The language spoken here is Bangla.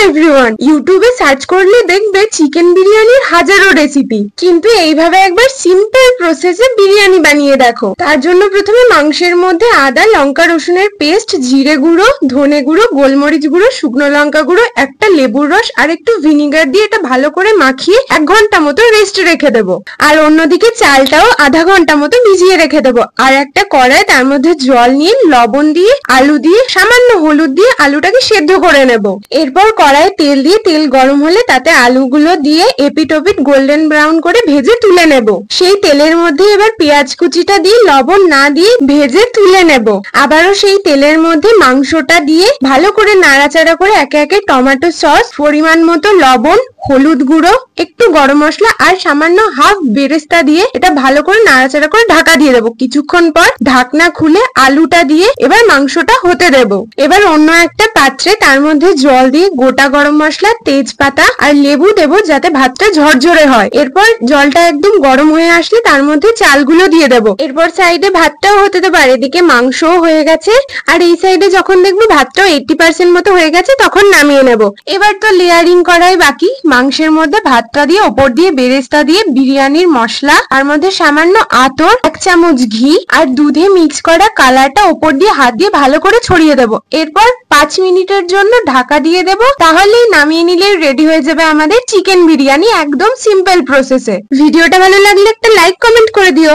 এভরিওয়ান, ইউটিউবে সার্চ করলে দেখবে চিকেন বিরিয়ানির হাজারো রেসিপি, কিন্তু এইভাবে একবার সিম্পল প্রসেসে বিরিয়ানি বানিয়ে দেখো। তার জন্য প্রথমে মাংসের মধ্যে আদা, লঙ্কা, রসুনের পেস্ট, জিরে গুঁড়ো, ধনে গুঁড়ো, গোলমরিচ গুঁড়ো, শুকনো লঙ্কা গুঁড়ো, একটা লেবুর রস আর একটু ভিনিগার দিয়ে এটা ভালো করে মাখিয়ে 1 ঘন্টা মতো রেস্টে রেখে দেবো। আর অন্যদিকে চালটাও আধা ঘন্টা মতো ভিজিয়ে রেখে দেবো। আর একটা কড়াই, তার মধ্যে জল নিয়ে লবণ দিয়ে, আলু দিয়ে, সামান্য হলুদ দিয়ে আলুটাকে সেদ্ধ করে নেব। এরপর কড়াইয়ে তেল দিয়ে, তেল গরম হলে তাতে আলুগুলো দিয়ে এপিট ওপিট গোল্ডেন ব্রাউন করে ভেজে তুলে নেব। সেই তেলের মধ্যে এবার পেঁয়াজ কুচিটা দিয়ে লবণ না দিয়ে ভেজে তুলে নেব। আবারও সেই তেলের মধ্যে মাংসটা দিয়ে ভালো করে নাড়াচাড়া করে একে একে টমেটো সস, পরিমাণ মতো লবণ, হলুদ গুঁড়ো, একটু গরম মশলা আর সামান্য হাফ বেরেস্তা দিয়ে এটা ভালো করে নাড়াচাড়া করে ঢাকা দিয়ে দেবো। কিছুক্ষণ পর ঢাকনা খুলে আলুটা দিয়ে এবার মাংসটা হতে দেব। এবার অন্য একটা পাত্রে তার মধ্যে জল দিয়ে গোটা গরম মশলা, তেজপাতা আর লেবু দেবো যাতে ভাতটা ঝরঝরে হয়। এরপর জলটা একদম গরম হয়ে আসলে তার মধ্যে চালগুলো দিয়ে দেবো। এরপর সাইডে ভাতটাও হতে দেবো, আর এদিকে মাংসও হয়ে গেছে। আর এই সাইডে যখন দেখবো ভাতটাও 80% মতো হয়ে গেছে তখন নামিয়ে নেব। এবার তো লেয়ারিং করাই বাকি। মাংসের মধ্যে ভাতটা দিয়ে, ওপর দিয়ে বেরেস্তা দিয়ে, বিরিয়ানির মশলা, তার মধ্যে সামান্য আতর, 1 চামচ ঘি আর দুধে মিক্স করা কালারটা ওপর দিয়ে হাত দিয়ে ভালো করে ছড়িয়ে দেব। এরপর 5 মিনিটের জন্য ঢাকা দিয়ে দেব। তাহলেই নামিয়ে নিলে রেডি হয়ে যাবে আমাদের চিকেন বিরিয়ানি, একদম সিম্পল প্রসেসে। ভিডিওটা ভালো লাগলে একটা লাইক কমেন্ট করে দিও।